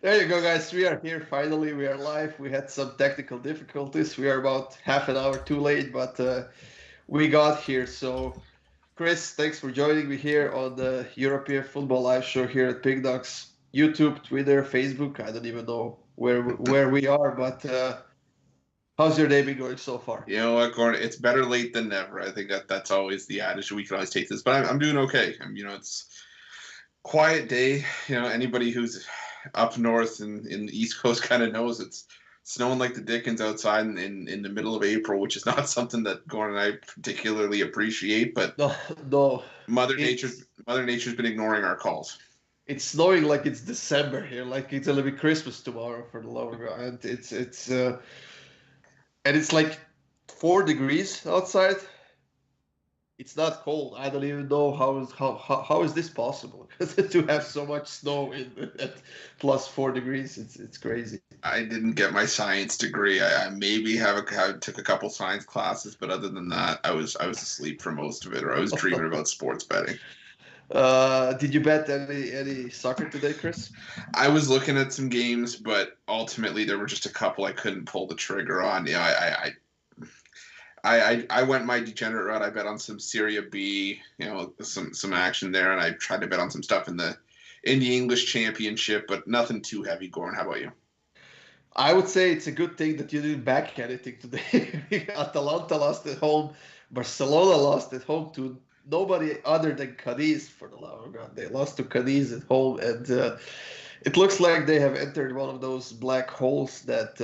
There you go, guys. We are here. Finally, we are live. We had some technical difficulties. We are about half an hour too late, but we got here. So, Chris, thanks for joining me here on the European Football Live Show here at Kickdawgz. YouTube, Twitter, Facebook. I don't even know where we are, but how's your day been going so far? You know what, Gordon? It's better late than never. I think that's always the adage. We can always take this, but I'm doing okay. It's quiet day. Anybody who's up north and in the East Coast kind of knows it's snowing like the dickens outside in the middle of April, which is not something that Gordon and I particularly appreciate. But No, no. Mother Nature's been ignoring our calls. It's snowing like it's December here, like it's gonna be Christmas tomorrow for the love of God. And it's like 4 degrees outside. It's not cold. I don't even know how is this possible to have so much snow at plus 4 degrees. It's crazy. I didn't get my science degree. I maybe took a couple science classes, but other than that, I was asleep for most of it, or I was dreaming about sports betting. Did you bet any soccer today, Chris? I was looking at some games, but ultimately there were just a couple I couldn't pull the trigger on. Yeah, I went my degenerate route. I bet on some Serie B, some action there, and I tried to bet on some stuff in the English Championship, but nothing too heavy. Gordon, how about you? I would say it's a good thing that you didn't back anything today. Atalanta lost at home. Barcelona lost at home to nobody other than Cadiz, for the love of God. They lost to Cadiz at home, and it looks like they have entered one of those black holes that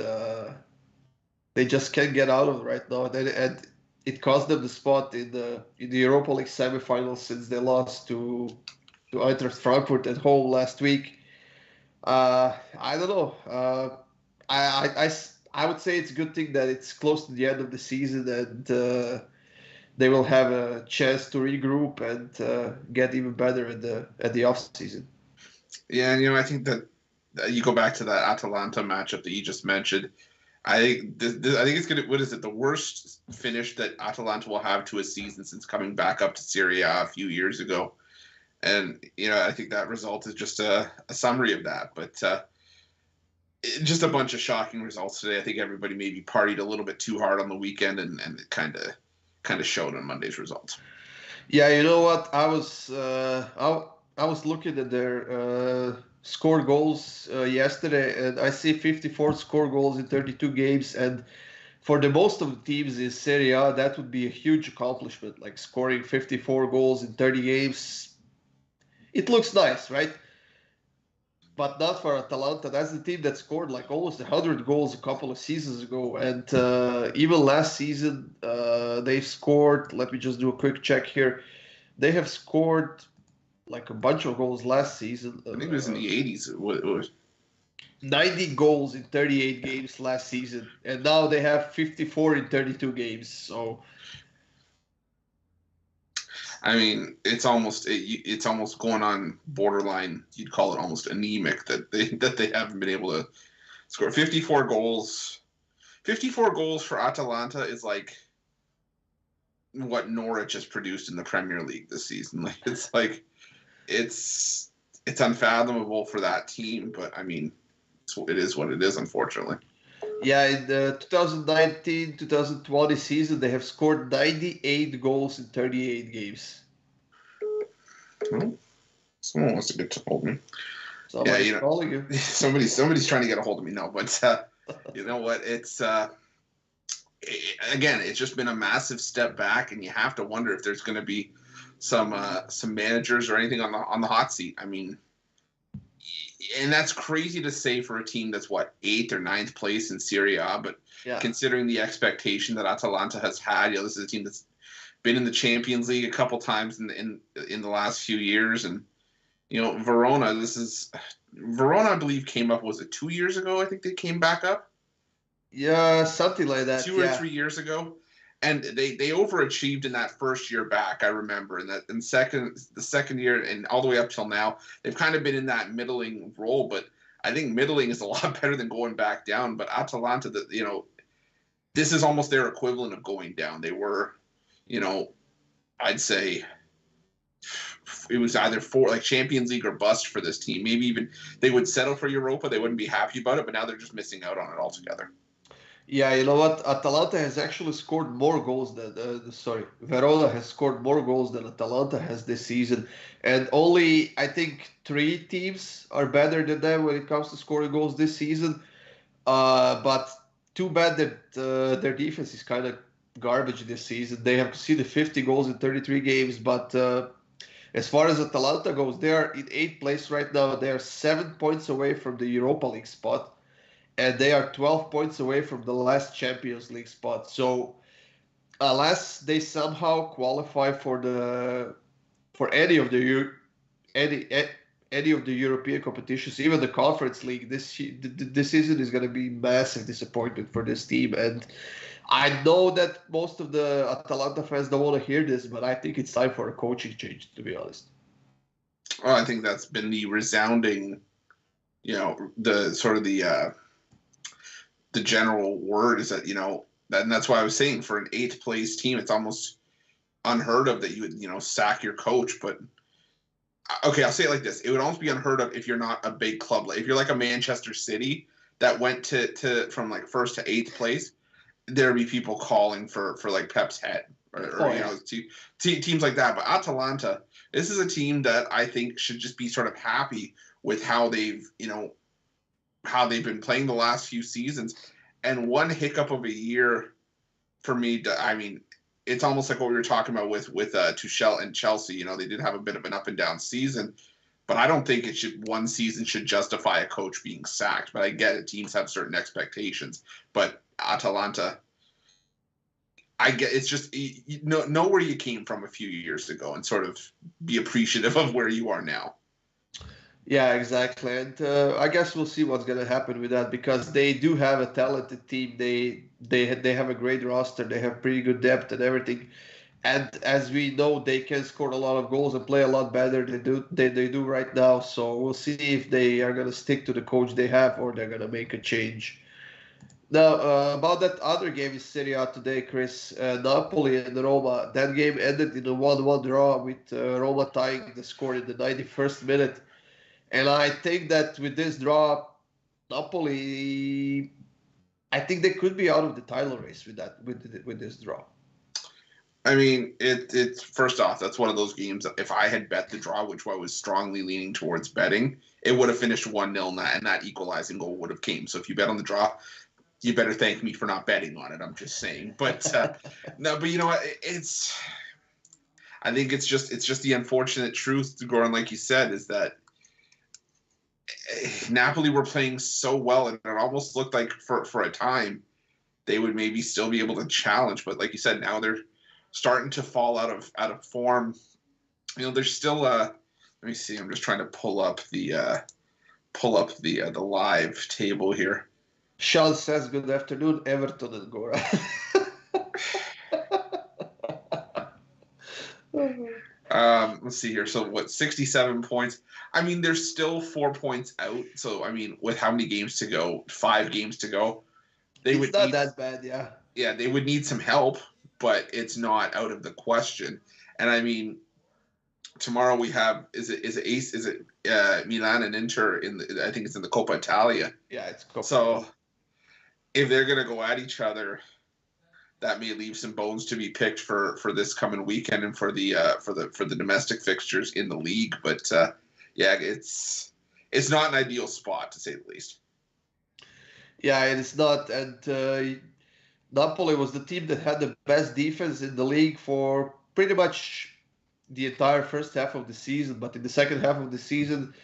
they just can't get out of right now. And it cost them the spot in the Europa League semifinals since they lost to Eintracht Frankfurt at home last week. I don't know. I would say it's a good thing that it's close to the end of the season and they will have a chance to regroup and get even better at the off season. Yeah, I think that you go back to that Atalanta matchup that you just mentioned. I think it's gonna. What is it? The worst finish that Atalanta will have to a season since coming back up to Serie A few years ago, and I think that result is just a summary of that. But just a bunch of shocking results today. I think everybody maybe partied a little bit too hard on the weekend, and it kind of showed on Monday's results. Yeah, you know what? I was looking at their scored goals yesterday, and I see 54 scored goals in 32 games. And for the most of the teams in Serie A, that would be a huge accomplishment, like scoring 54 goals in 30 games. It looks nice, right? But not for Atalanta. That's the team that scored like almost 100 goals a couple of seasons ago. And even last season, they scored, let me just do a quick check here. They have scored like a bunch of goals last season. I think it was in the 80s. It was 90 goals in 38 games last season, and now they have 54 in 32 games. So, I mean, it's almost going on borderline. You'd call it almost anemic that they haven't been able to score 54 goals. 54 goals for Atalanta is like what Norwich has produced in the Premier League this season. It's unfathomable for that team, but I mean, it is what it is, unfortunately. Yeah, in the 2019-2020 season, they have scored 98 goals in 38 games. Well, someone wants to get a hold of me. Somebody's calling you. Somebody's trying to get a hold of me. No, but you know what? It's again, it's just been a massive step back, and you have to wonder if there's going to be some managers or anything on the hot seat. I mean, and that's crazy to say for a team that's 8th or 9th place in Serie A, but considering the expectation that Atalanta has had, this is a team that's been in the Champions League a couple times in the last few years, and Verona. Verona, I believe, came up. Was it 2 years ago? I think they came back up. Yeah, something like that. 2 or 3 years ago. And they overachieved in that first year back, I remember. And the second year and all the way up till now, they've kind of been in that middling role. But I think middling is a lot better than going back down. But Atalanta, this is almost their equivalent of going down. They were, I'd say it was either for like Champions League or bust for this team. Maybe even they would settle for Europa. They wouldn't be happy about it, but now they're just missing out on it altogether. Yeah, you know what? Atalanta has actually scored more goals than Verona has scored more goals than Atalanta has this season, and only I think three teams are better than them when it comes to scoring goals this season. But too bad that their defense is kind of garbage this season. They have conceded 50 goals in 33 games, but as far as Atalanta goes, they are in eighth place right now. They are 7 points away from the Europa League spot, and they are 12 points away from the last Champions League spot. So unless they somehow qualify for any of the any any of the European competitions, even the Conference League, this season is going to be massive disappointment for this team. And I know that most of the Atalanta fans don't want to hear this, but I think it's time for a coaching change, to be honest. Well, I think that's been the resounding, the sort of the general word is that, and that's why I was saying for an eighth place team, it's almost unheard of that you would, sack your coach. But okay, I'll say it like this. It would almost be unheard of if you're not a big club. Like if you're like a Manchester City that went to from like first to eighth place, there'd be people calling for like Pep's head or teams like that. But Atalanta, this is a team that I think should just be sort of happy with how they've been playing the last few seasons. And one hiccup of a year for me, I mean, it's almost like what we were talking about with Tuchel and Chelsea. They did have a bit of an up and down season, but I don't think one season should justify a coach being sacked. But I get it. Teams have certain expectations. But Atalanta, I get it's just know where you came from a few years ago and sort of be appreciative of where you are now. Yeah, exactly. And I guess we'll see what's going to happen with that because they do have a talented team. They have a great roster. They have pretty good depth and everything. And as we know, they can score a lot of goals and play a lot better than they do right now. So we'll see if they are going to stick to the coach they have or they're going to make a change. Now, about that other game in Serie A today, Chris, Napoli and Roma. That game ended in a 1-1 draw with Roma tying the score in the 91st minute. And I think that with this draw, Napoli, I think they could be out of the title race with this draw. I mean, it's first off, that's one of those games. If I had bet the draw, which I was strongly leaning towards betting, it would have finished 1-0, and that equalizing goal would have came. So if you bet on the draw, you better thank me for not betting on it. I'm just saying. But no, but you know what? I think it's just the unfortunate truth, Goran, like you said, is that Napoli were playing so well, and it almost looked like for a time they would maybe still be able to challenge. But like you said, now they're starting to fall out of form. There's still let me see. I'm just trying to pull up the live table here. Sean says, "Good afternoon, Everton and Gora." Let's see here. So 67 points. I mean, they're still 4 points out. So I mean, with how many games to go? 5 games to go. It's not that bad, yeah. Yeah, they would need some help, but it's not out of the question. And I mean, tomorrow we have is it Milan and Inter I think it's in the Coppa Italia. Yeah, it's Coppa. So if they're gonna go at each other, that may leave some bones to be picked for this coming weekend and for the domestic fixtures in the league. But yeah, it's not an ideal spot to say the least. Yeah, it is not. And Napoli was the team that had the best defense in the league for pretty much the entire first half of the season. But in the second half of the season,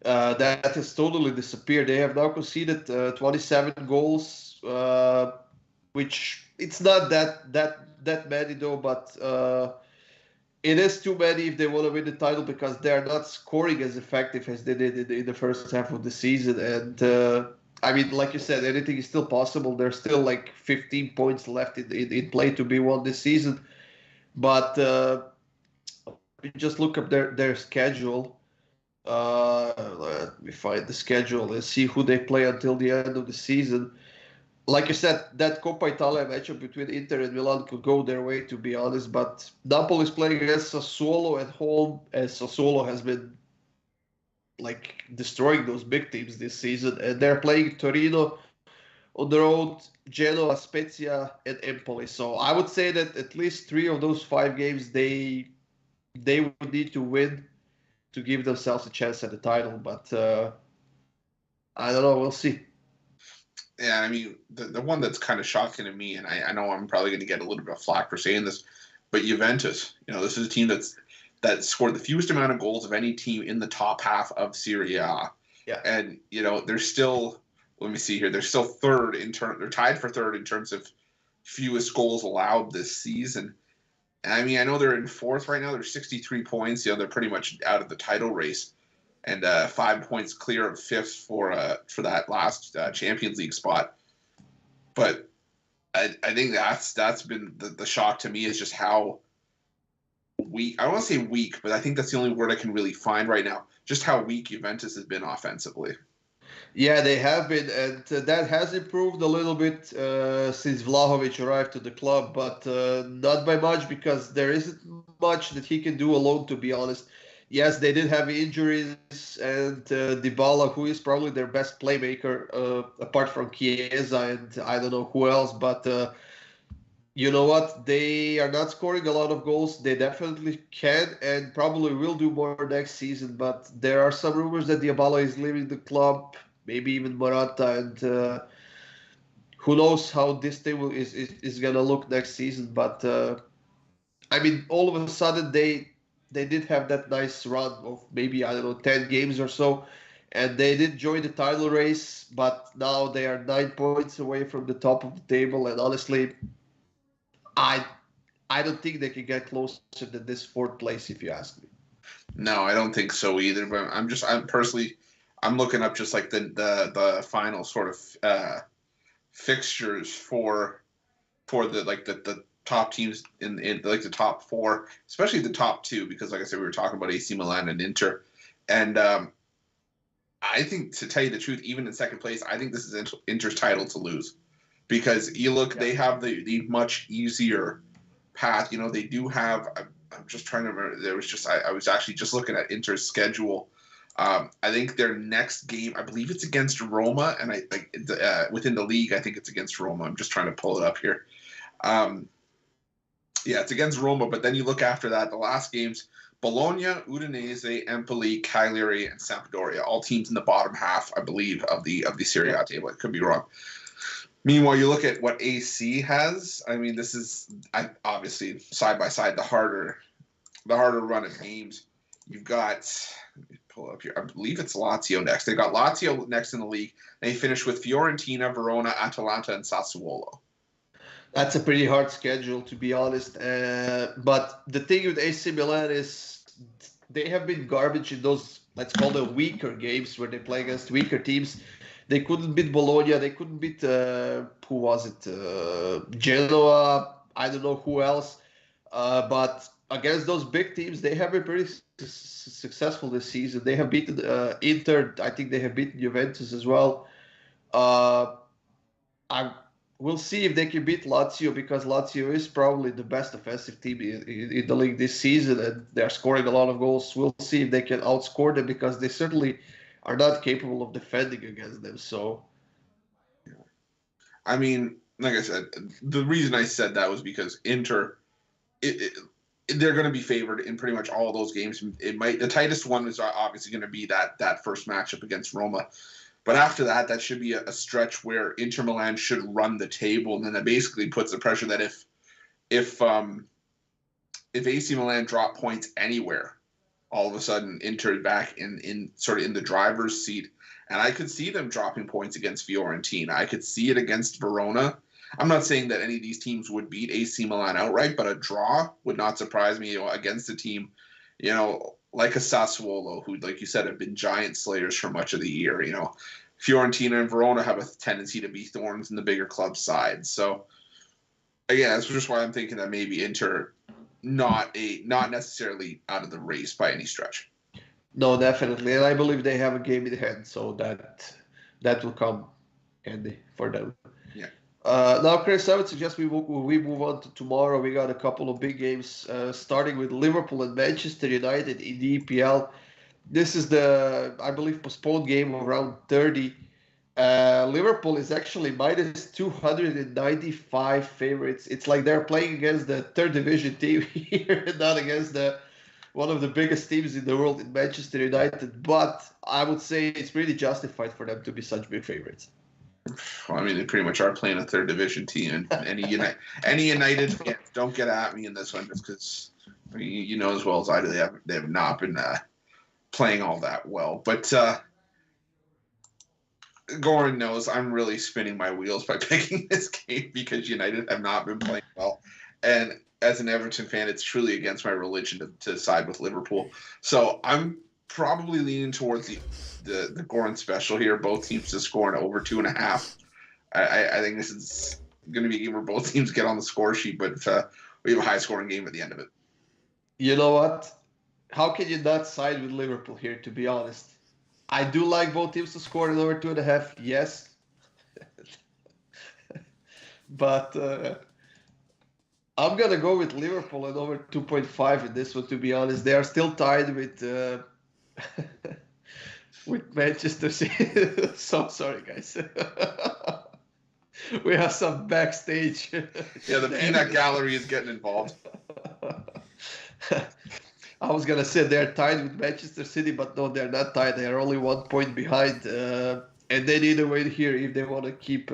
that has totally disappeared. They have now conceded 27 goals, which it's not that many though, but it is too many if they want to win the title because they are not scoring as effective as they did in the first half of the season. And I mean, like you said, anything is still possible. There's still like 15 points left in play to be won this season. But just look up their schedule. Let me find the schedule and see who they play until the end of the season. like you said, that Coppa Italia matchup between Inter and Milan could go their way, to be honest. But Napoli is playing against Sassuolo at home, and Sassuolo has been like destroying those big teams this season, and they're playing Torino on the road, Genoa, Spezia, and Empoli. So I would say that at least three of those five games they would need to win to give themselves a chance at the title. But I don't know. We'll see. Yeah, I mean, the one that's kind of shocking to me, and I know I'm probably going to get a little bit of flack for saying this, but Juventus, this is a team that scored the fewest amount of goals of any team in the top half of Serie A. Yeah. And, they're still, let me see here, they're still they're tied for third in terms of fewest goals allowed this season. And I mean, I know they're in fourth right now. They're 63 points. They're pretty much out of the title race. And 5 points clear of fifth for that last Champions League spot. But I think that's been the shock to me, is just how weak. I don't want to say weak, but I think that's the only word I can really find right now. Just how weak Juventus has been offensively. Yeah, they have been, and that has improved a little bit since Vlahovic arrived to the club, but not by much, because there isn't much that he can do alone, to be honest. Yes, they did have injuries, and Dybala, who is probably their best playmaker, apart from Chiesa and I don't know who else, but you know what? They are not scoring a lot of goals. They definitely can and probably will do more next season, but there are some rumors that Dybala is leaving the club, maybe even Morata, and who knows how this thing is going to look next season. But I mean, all of a sudden they did have that nice run of maybe, I don't know, 10 games or so, and they did join the title race, but now they are 9 points away from the top of the table, and honestly, I I don't think they can get closer than this fourth place, if you ask me. No, I don't think so either. But I'm looking up just like the final sort of fixtures for the top teams in like the top four, especially the top two, because like I said, we were talking about AC Milan and Inter, and I think, to tell you the truth, even in second place, I think this is Inter's title to lose, because you look, they have the much easier path. They do have. I'm just trying to remember. There was just I was actually just looking at Inter's schedule. I think their next game, I believe it's against Roma, and within the league, I think it's against Roma. I'm just trying to pull it up here. Yeah, it's against Roma, but then you look after that, the last games: Bologna, Udinese, Empoli, Cagliari, and Sampdoria, all teams in the bottom half, I believe, of the Serie A table. I could be wrong. Meanwhile, you look at what AC has. I mean, this is obviously side by side the harder run of games. You've got, let me pull it up here, I believe it's Lazio next. They've got Lazio next in the league. They finish with Fiorentina, Verona, Atalanta, and Sassuolo. That's a pretty hard schedule, to be honest. But the thing with AC Milan is they have been garbage in those, let's call them, weaker games where they play against weaker teams. They couldn't beat Bologna. They couldn't beat, who was it? Genoa. I don't know who else. But against those big teams, they have been pretty successful this season. They have beaten Inter. I think they have beaten Juventus as well. I We'll see if they can beat Lazio, because Lazio is probably the best offensive team in the league this season, and they're scoring a lot of goals. We'll see if they can outscore them, because they certainly are not capable of defending against them. So, I mean, like I said, the reason I said that was because Inter, they're going to be favored in pretty much all those games. The tightest one is obviously going to be that first matchup against Roma. But after that, that should be a stretch where Inter Milan should run the table, and then that basically puts the pressure that if AC Milan drop points anywhere, all of a sudden Inter back in sort of in the driver's seat, and I could see them dropping points against Fiorentina. I could see it against Verona. I'm not saying that any of these teams would beat AC Milan outright, but a draw would not surprise me. Against a team, like a Sassuolo, who, like you said, have been giant slayers for much of the year. Fiorentina and Verona have a tendency to be thorns in the bigger club side. So, again, that's just why I'm thinking that maybe Inter not necessarily out of the race by any stretch. No, definitely, and I believe they have a game in hand, so that will come handy for them. Yeah. Now, Chris, I would suggest we move on to tomorrow. We got a couple of big games, starting with Liverpool and Manchester United in the EPL. This is the, I believe, postponed game of round 30. Liverpool is actually minus 295 favorites. It's like they're playing against the third division team here, not against one of the biggest teams in the world in Manchester United. But I would say it's really justified for them to be such big favorites. Well, I mean, they pretty much are playing a third division team, and any United fans, don't get at me in this one, just because you know as well as I do, they have not been playing all that well. But Goran knows I'm really spinning my wheels by picking this game because United have not been playing well, and as an Everton fan, it's truly against my religion to side with Liverpool. So I'm probably leaning towards the Goran special here. Both teams to score in over 2.5. I think this is going to be a game where both teams get on the score sheet, but we have a high scoring game at the end of it. You know what? How can you not side with Liverpool here, to be honest? I do like both teams to score in over 2.5, yes. But I'm going to go with Liverpool and over 2.5 in this one, to be honest. They are still tied with with Manchester City. So sorry, guys. We have some backstage. Yeah, the peanut gallery is getting involved. I was going to say they're tied with Manchester City, but no, they're not tied. They are only 1 point behind. And they need to win here if they want to keep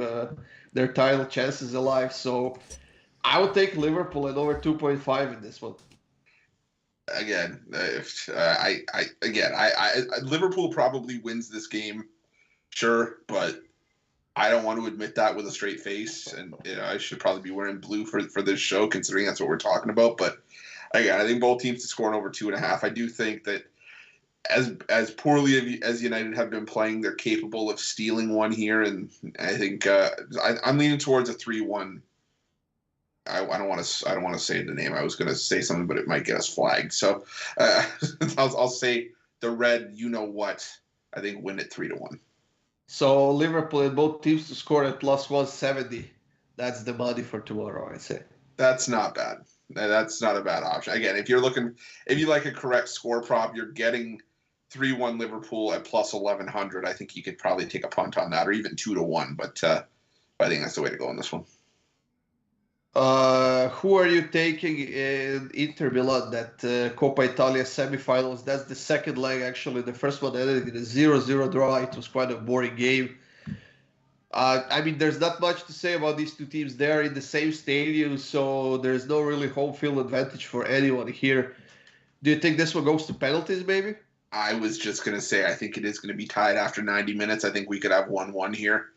their title chances alive. So I would take Liverpool at over 2.5 in this one. Again, Liverpool probably wins this game, sure, but I don't want to admit that with a straight face, and I should probably be wearing blue for this show, considering that's what we're talking about. But again, I think both teams to score over 2.5. I do think that as poorly as United have been playing, they're capable of stealing one here, and I think I'm leaning towards a 3-1. I don't want to say the name. I was going to say something, but it might get us flagged. So I'll say the red. You know what? I think win it 3-1. So Liverpool and both teams to score at plus 170. That's the money for tomorrow, I'd say. That's not bad. That's not a bad option. Again, if you like a correct score prop, you're getting 3-1 Liverpool at plus 1100. I think you could probably take a punt on that, or even 2-1. But I think that's the way to go on this one. Who are you taking in Inter Milan, that Coppa Italia semifinals? That's the second leg, actually. The first one ended in a 0-0 draw. It was quite a boring game. I mean, there's not much to say about these two teams. They are in the same stadium, so there's no really home field advantage for anyone here. Do you think this one goes to penalties, maybe? I was just going to say, I think it is going to be tied after 90 minutes. I think we could have 1-1 here.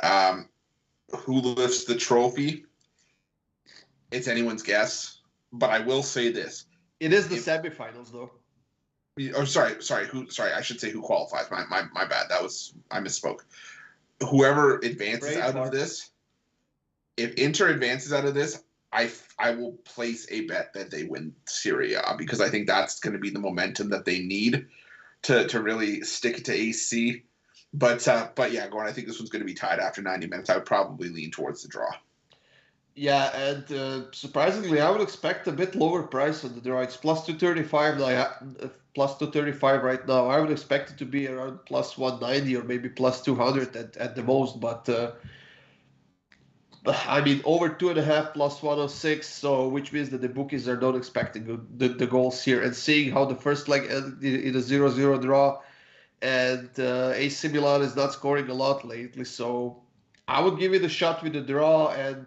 Who lifts the trophy? It's anyone's guess, but I will say this: it is the semifinals, though. Oh, sorry. I should say who qualifies. My bad. I misspoke. Whoever advances out of this, if Inter advances out of this, I will place a bet that they win Serie A, because I think that's going to be the momentum that they need to really stick it to AC. But yeah, Goran, I think this one's going to be tied after 90 minutes. I would probably lean towards the draw. Yeah, and surprisingly, I would expect a bit lower price on the draw. It's plus 235 plus 235 right now. I would expect it to be around plus 190 or maybe plus 200 at the most. But I mean, over 2.5 plus 106, so which means that the bookies are not expecting the goals here. And seeing how the first leg ended in a 0-0 draw, and AC Milan is not scoring a lot lately, so I would give it a shot with the draw, and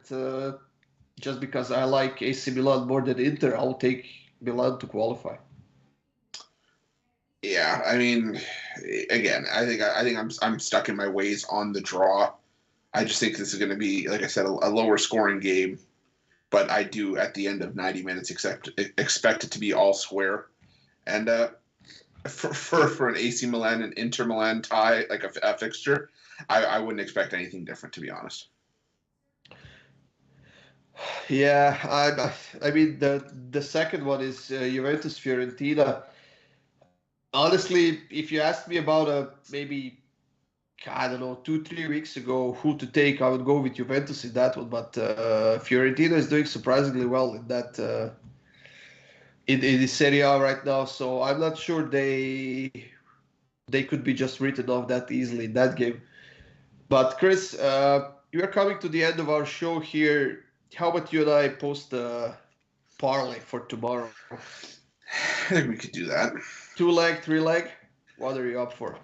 just because I like AC Milan more than Inter, I'll take Milan to qualify. Yeah, I mean, again, I think I'm stuck in my ways on the draw. I just think this is going to be, like I said, a lower scoring game, but I do at the end of 90 minutes expect it to be all square, and for an AC Milan and Inter Milan tie, like a fixture, I wouldn't expect anything different, to be honest. Yeah, I mean the second one is Juventus Fiorentina. Honestly, if you asked me about maybe I don't know, 2-3 weeks ago, who to take. I would go with Juventus in that one, but Fiorentina is doing surprisingly well in that in the Serie A right now. So I'm not sure they could be just written off that easily in that game. But Chris, we are coming to the end of our show here. How about you and I post a parlay for tomorrow? I think we could do that. 2-leg, 3-leg? What are you up for?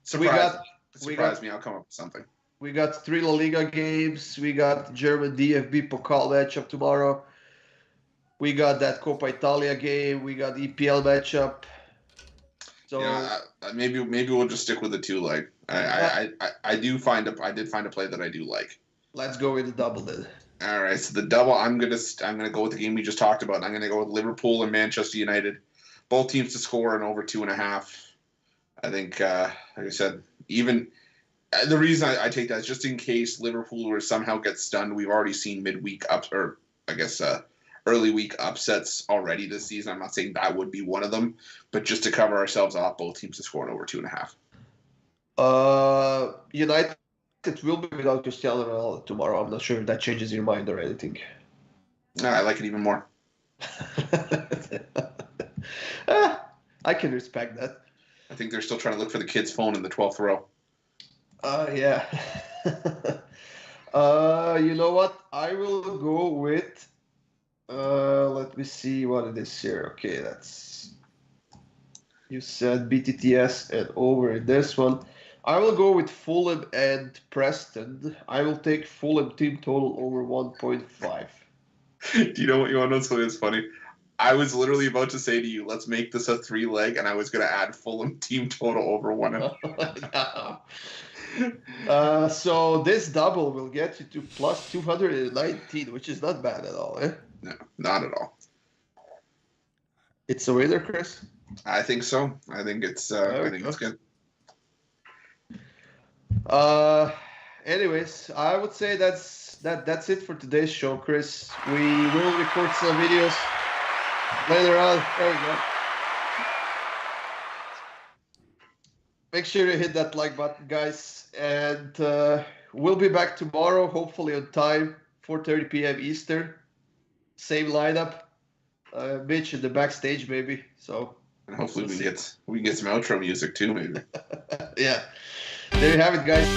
Surprise me. I'll come up with something. We got 3 LaLiga games. We got German DFB Pokal matchup tomorrow. We got that Coppa Italia game. We got EPL matchup. So maybe we'll just stick with the 2-leg. I did find a play that I do like. Let's go with the double then. All right, so the double, I'm gonna go with the game we just talked about. I'm gonna go with Liverpool and Manchester United, both teams to score and over 2.5. I think, like I said, even the reason I take that is just in case Liverpool were somehow get stunned. We've already seen midweek early week upsets already this season. I'm not saying that would be one of them, but just to cover ourselves off, both teams to score and over 2.5. United will be without Cristiano Ronaldo tomorrow. I'm not sure if that changes your mind or anything. I like it even more. I can respect that. I think they're still trying to look for the kid's phone in the 12th row. Yeah. You know what? I will go with. Let me see what it is here. Okay, you said BTTS and over in this one. I will go with Fulham and Preston. I will take Fulham team total over 1.5. Do you know what you want to know? Something that's funny. I was literally about to say to you, let's make this a 3-leg, and I was going to add Fulham team total over 1.5. So this double will get you to plus 219, which is not bad at all, eh? No, not at all. It's a winner, Chris? I think so. I think it's good. Anyways, I would say that's it for today's show, Chris. We will record some videos later on. There we go. Make sure you hit that like button, guys, and we'll be back tomorrow, hopefully on time, 4:30 p.m. Eastern. Same lineup. Mitch in the backstage, maybe. So. And hopefully we get some outro music too, maybe. Yeah. There you have it, guys.